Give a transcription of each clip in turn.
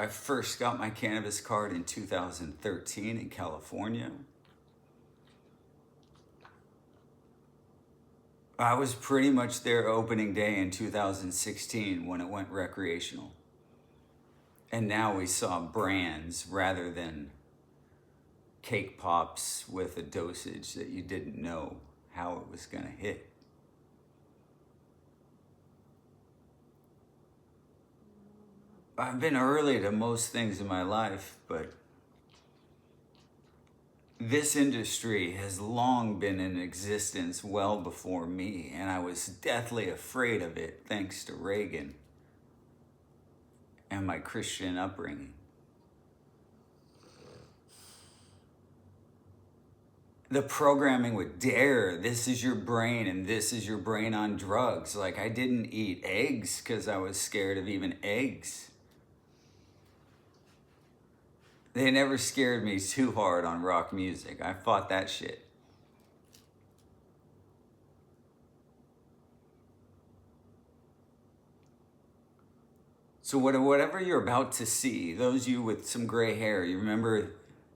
I first got my cannabis card in 2013 in California. I was pretty much there opening day in 2016 when it went recreational. And now we saw brands rather than cake pops with a dosage that you didn't know how it was going to hit. I've been early to most things in my life, but this industry has long been in existence well before me, and I was deathly afraid of it thanks to Reagan and my Christian upbringing. The programming with DARE, this is your brain and this is your brain on drugs. Like, I didn't eat eggs because I was scared of even eggs. They never scared me too hard on rock music. I fought that shit. So whatever you're about to see, those of you with some gray hair, you remember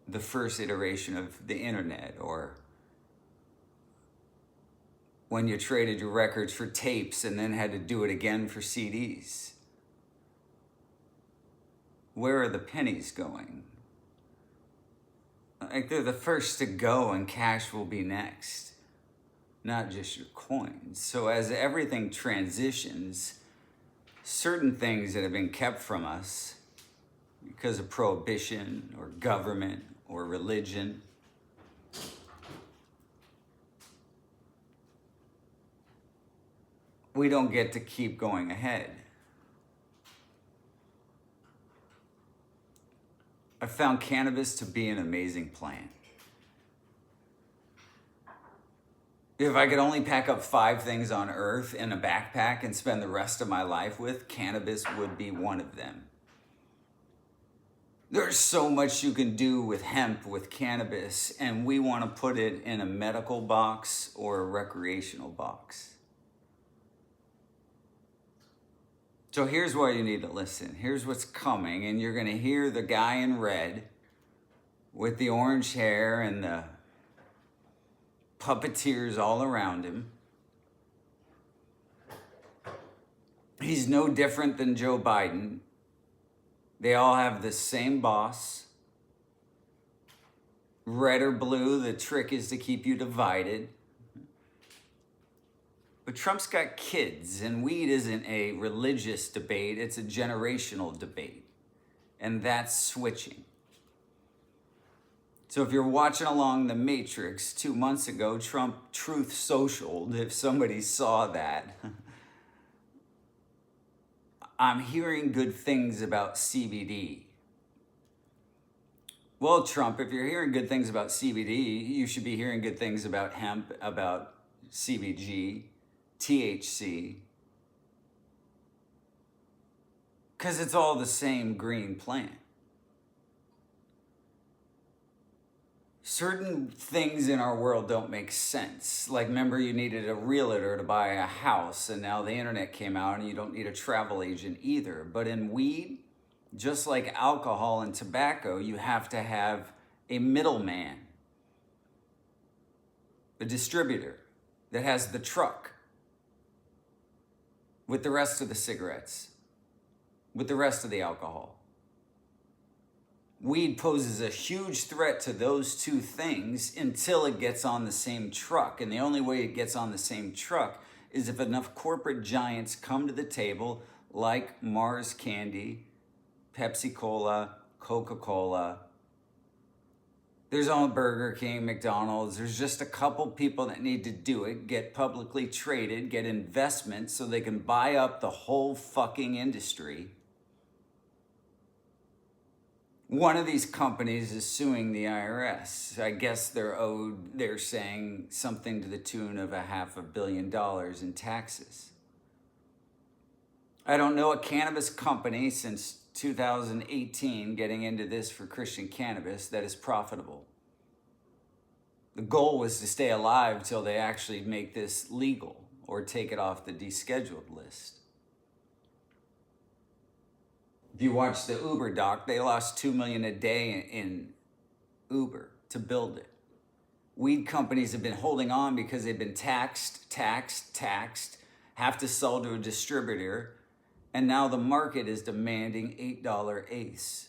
the first iteration of the internet, or when you traded your records for tapes and then had to do it again for CDs. Where are the pennies going? Like, they're the first to go and cash will be next, not just your coins. So as everything transitions, certain things that have been kept from us because of prohibition or government or religion, we don't get to keep going ahead. I found cannabis to be an amazing plan. If I could only pack up 5 things on earth in a backpack and spend the rest of my life with, cannabis would be one of them. There's so much you can do with hemp, with cannabis, and we want to put it in a medical box or a recreational box. So here's why you need to listen. Here's what's coming, and you're going to hear the guy in red with the orange hair and the puppeteers all around him. He's no different than Joe Biden. They all have the same boss. Red or blue, the trick is to keep you divided. But Trump's got kids, and weed isn't a religious debate, it's a generational debate. And that's switching. So if you're watching along The Matrix, 2 months ago, Trump truth socialed, if somebody saw that. I'm hearing good things about CBD. Well, Trump, if you're hearing good things about CBD, you should be hearing good things about hemp, about CBG, THC, because it's all the same green plant. Certain things in our world don't make sense. Like, remember, you needed a realtor to buy a house, and now the internet came out and you don't need a travel agent either. But in weed, just like alcohol and tobacco, you have to have a middleman, a distributor that has the truck with the rest of the cigarettes, with the rest of the alcohol. Weed poses a huge threat to those two things until it gets on the same truck. And the only way it gets on the same truck is if enough corporate giants come to the table, like Mars Candy, Pepsi Cola, Coca-Cola. There's all Burger King, McDonald's. There's just a couple people that need to do it, get publicly traded, get investments so they can buy up the whole fucking industry. One of these companies is suing the IRS. I guess they're saying something to the tune of $500 million in taxes. I don't know a cannabis company since 2018 getting into this for Christian cannabis that is profitable. The goal was to stay alive till they actually make this legal or take it off the descheduled list. If you watch the Uber doc, they lost $2 million a day in Uber to build it. Weed companies have been holding on because they've been taxed, have to sell to a distributor, and now the market is demanding $8 eighths.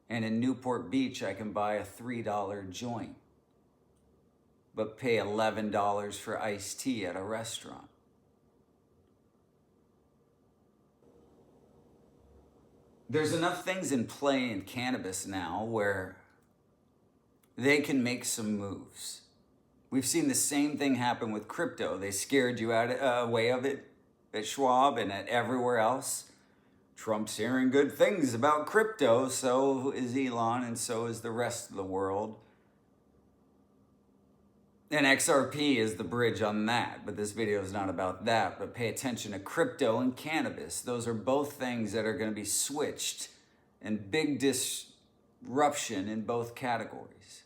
And in Newport Beach, I can buy a $3 joint, but pay $11 for iced tea at a restaurant. There's enough things in play in cannabis now where they can make some moves. We've seen the same thing happen with crypto. They scared you away of it at Schwab and at everywhere else. Trump's hearing good things about crypto, so is Elon, and so is the rest of the world. And XRP is the bridge on that, but this video is not about that. But pay attention to crypto and cannabis. Those are both things that are going to be switched, and big disruption in both categories.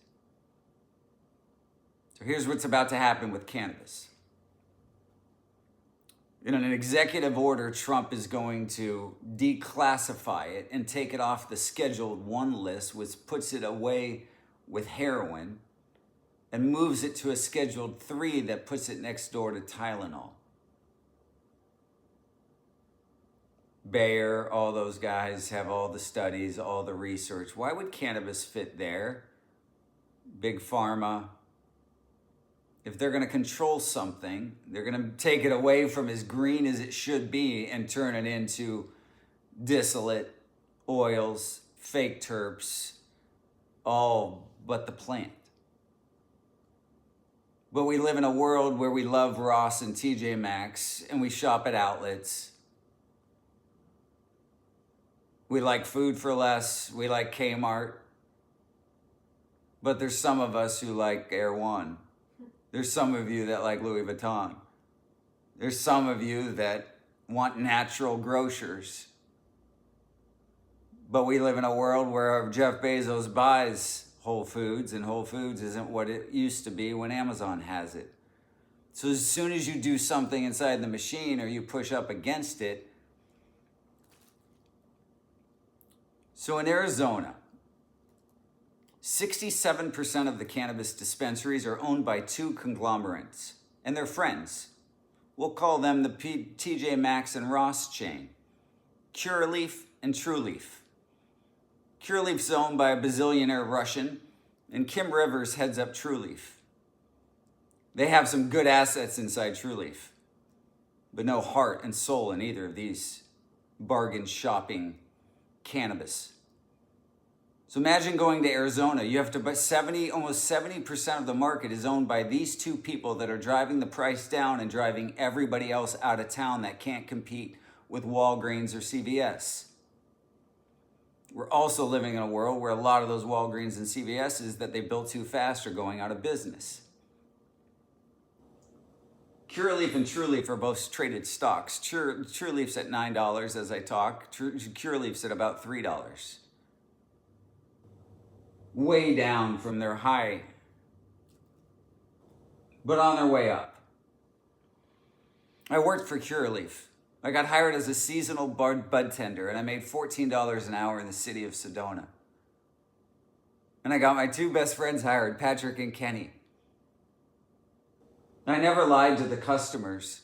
So here's what's about to happen with cannabis. In an executive order, Trump is going to declassify it and take it off the Scheduled 1 list, which puts it away with heroin, and moves it to a Scheduled 3 that puts it next door to Tylenol. Bayer, all those guys have all the studies, all the research. Why would cannabis fit there? Big Pharma. If they're going to control something, they're going to take it away from as green as it should be and turn it into distillate, oils, fake terps, all but the plant. But we live in a world where we love Ross and TJ Maxx and we shop at outlets. We like Food for Less, we like Kmart. But there's some of us who like Air One. There's some of you that like Louis Vuitton. There's some of you that want natural grocers. But we live in a world where Jeff Bezos buys Whole Foods, and Whole Foods isn't what it used to be when Amazon has it. So as soon as you do something inside the machine or you push up against it. So in Arizona, 67% of the cannabis dispensaries are owned by 2 conglomerates, and they're friends. We'll call them the TJ Maxx and Ross chain, Curaleaf and Trulief. Curaleaf's owned by a bazillionaire Russian, and Kim Rivers heads up Trulief. They have some good assets inside Trulief, but no heart and soul in either of these bargain shopping cannabis. So imagine going to Arizona. You have to buy almost 70% of the market is owned by these 2 people that are driving the price down and driving everybody else out of town that can't compete with Walgreens or CVS. We're also living in a world where a lot of those Walgreens and CVSs that they built too fast are going out of business. Curaleaf and Trulief are both traded stocks. Trulief's at $9 as I talk. Curaleaf's at about $3. Way down from their high, but on their way up. I worked for Curaleaf. I got hired as a seasonal bud tender, and I made $14 an hour in the city of Sedona. And I got my 2 best friends hired, Patrick and Kenny. I never lied to the customers.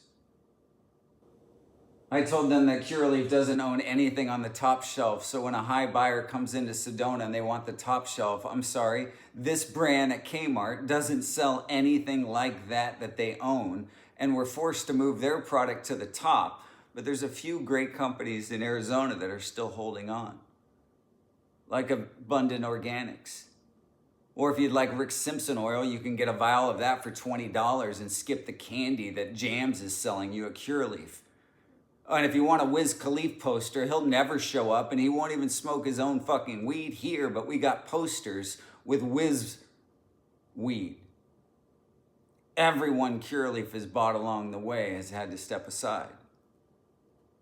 I told them that Curaleaf doesn't own anything on the top shelf, so when a high buyer comes into Sedona and they want the top shelf, I'm sorry, this brand at Kmart doesn't sell anything like that they own, and we're forced to move their product to the top. But there's a few great companies in Arizona that are still holding on, like Abundant Organics. Or if you'd like Rick Simpson oil, you can get a vial of that for $20 and skip the candy that Jams is selling you at Curaleaf. And if you want a Wiz Khalifa poster, he'll never show up and he won't even smoke his own fucking weed here, but we got posters with Wiz weed. Everyone Curaleaf has bought along the way has had to step aside.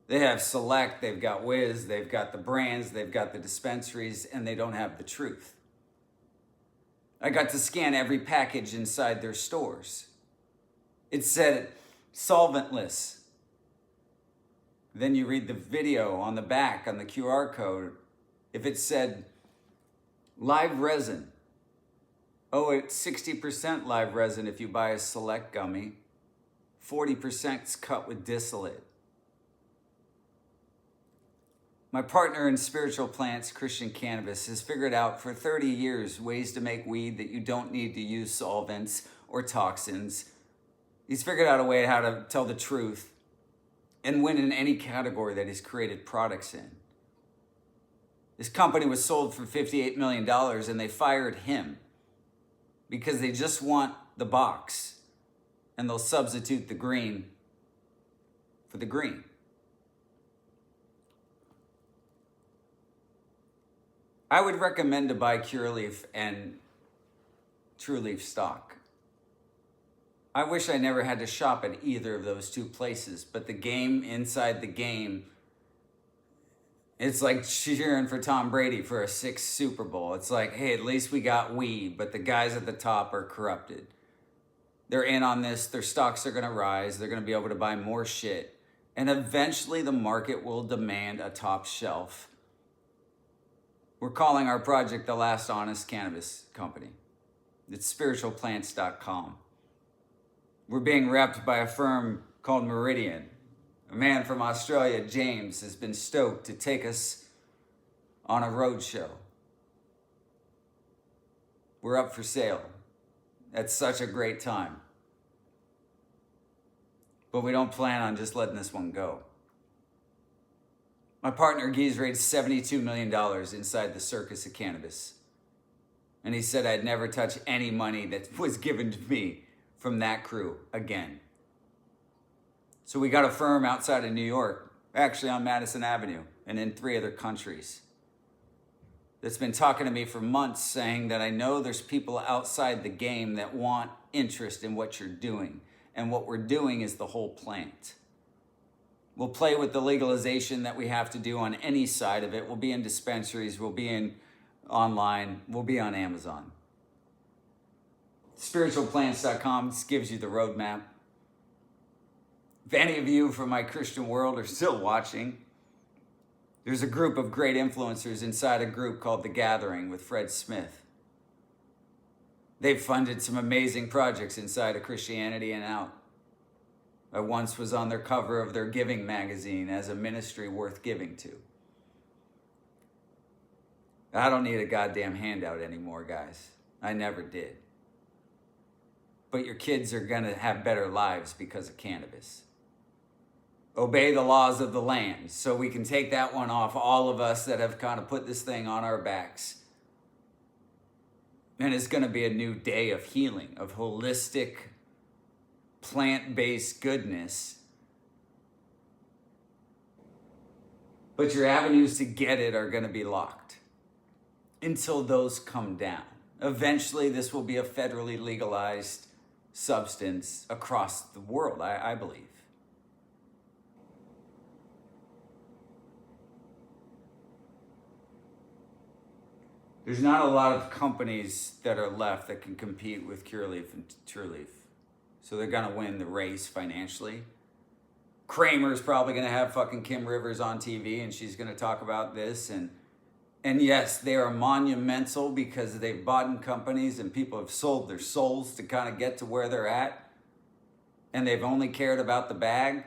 They have Select, they've got Wiz, they've got the brands, they've got the dispensaries, and they don't have the truth. I got to scan every package inside their stores. It said solventless. Then you read the video on the back, on the QR code. If it said live resin, oh, it's 60% live resin if you buy a select gummy. 40% is cut with distillate. My partner in spiritual plants, Christian Cannabis, has figured out for 30 years ways to make weed that you don't need to use solvents or toxins. He's figured out a way how to tell the truth and win in any category that he's created products in. His company was sold for $58 million and they fired him because they just want the box and they'll substitute the green for the green. I would recommend to buy Curaleaf and True Leaf stock. I wish I never had to shop at either of those two places, but the game inside the game, it's like cheering for Tom Brady for a 6th Super Bowl. It's like, hey, at least we got weed, but the guys at the top are corrupted. They're in on this, their stocks are gonna rise, they're gonna be able to buy more shit, and eventually the market will demand a top shelf. We're calling our project the last honest cannabis company. It's spiritualplants.com. We're being repped by a firm called Meridian. A man from Australia, James, has been stoked to take us on a road show. We're up for sale. That's such a great time. But we don't plan on just letting this one go. My partner Guy's raised $72 million inside the circus of cannabis. And he said I'd never touch any money that was given to me from that crew again. So we got a firm outside of New York, actually on Madison Avenue, and in 3 other countries, that's been talking to me for months saying that I know there's people outside the game that want interest in what you're doing. And what we're doing is the whole plant. We'll play with the legalization that we have to do on any side of it. We'll be in dispensaries, we'll be in online, we'll be on Amazon. Spiritualplants.com gives you the roadmap. If any of you from my Christian world are still watching, there's a group of great influencers inside a group called The Gathering with Fred Smith. They've funded some amazing projects inside of Christianity and out. I once was on their cover of their giving magazine as a ministry worth giving to. I don't need a goddamn handout anymore, guys. I never did. But your kids are gonna have better lives because of cannabis. Obey the laws of the land, so we can take that one off all of us that have kind of put this thing on our backs. And it's gonna be a new day of healing, of holistic, plant-based goodness. But your avenues to get it are gonna be locked until those come down. Eventually, this will be a federally legalized substance across the world, I believe. There's not a lot of companies that are left that can compete with Curaleaf and Trueleaf. So they're gonna win the race financially. Kramer's probably gonna have fucking Kim Rivers on TV and she's gonna talk about this. And yes, they are monumental because they've bought in companies and people have sold their souls to kind of get to where they're at. And they've only cared about the bag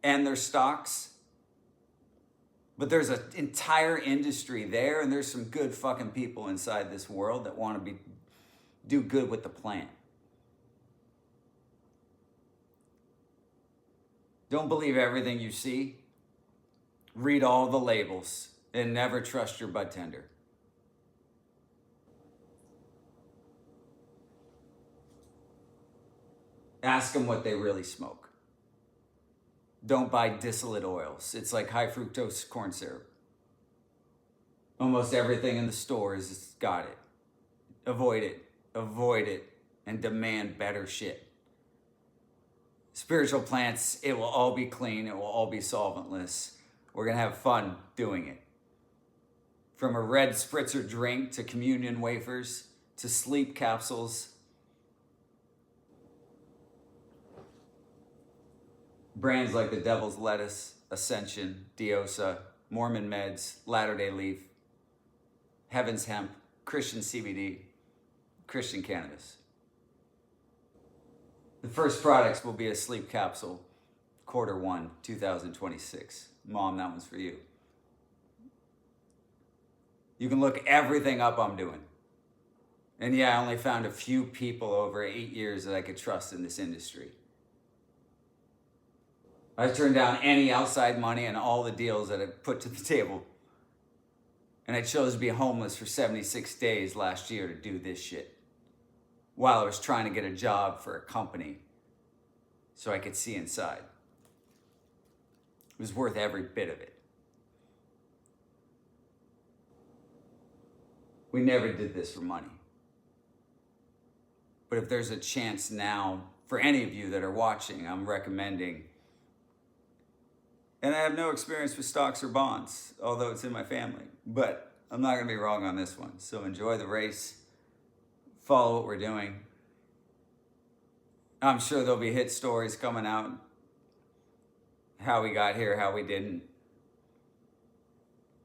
and their stocks. But there's an entire industry there and there's some good fucking people inside this world that want to do good with the plant. Don't believe everything you see. Read all the labels and never trust your bud tender. Ask them what they really smoke. Don't buy distillate oils. It's like high fructose corn syrup. Almost everything in the stores has got it. Avoid it, and demand better shit. Spiritual plants, it will all be clean, it will all be solventless. We're gonna have fun doing it. From a red spritzer drink to communion wafers to sleep capsules. Brands like the Devil's Lettuce, Ascension, Diosa, Mormon Meds, Latter-day Leaf, Heaven's Hemp, Christian CBD, Christian Cannabis. The first products will be a sleep capsule, Q1, 2026. Mom, that one's for you. You can look everything up I'm doing. And yeah, I only found a few people over 8 years that I could trust in this industry. I turned down any outside money and all the deals that I put to the table. And I chose to be homeless for 76 days last year to do this shit, while I was trying to get a job for a company so I could see inside. It was worth every bit of it. We never did this for money. But if there's a chance now, for any of you that are watching, I'm recommending, and I have no experience with stocks or bonds, although it's in my family, but I'm not going to be wrong on this one. So enjoy the race, follow what we're doing. I'm sure there'll be hit stories coming out, how we got here, how we didn't.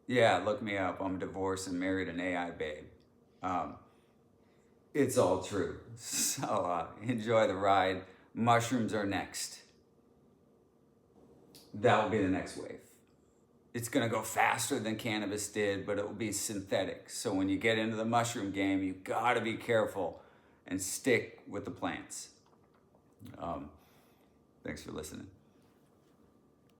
Yeah, look me up. I'm divorced and married an AI babe. It's all true. So enjoy the ride. Mushrooms are next. That will be the next wave. It's going to go faster than cannabis did, but it will be synthetic. So when you get into the mushroom game, you got to be careful and stick with the plants. Thanks for listening.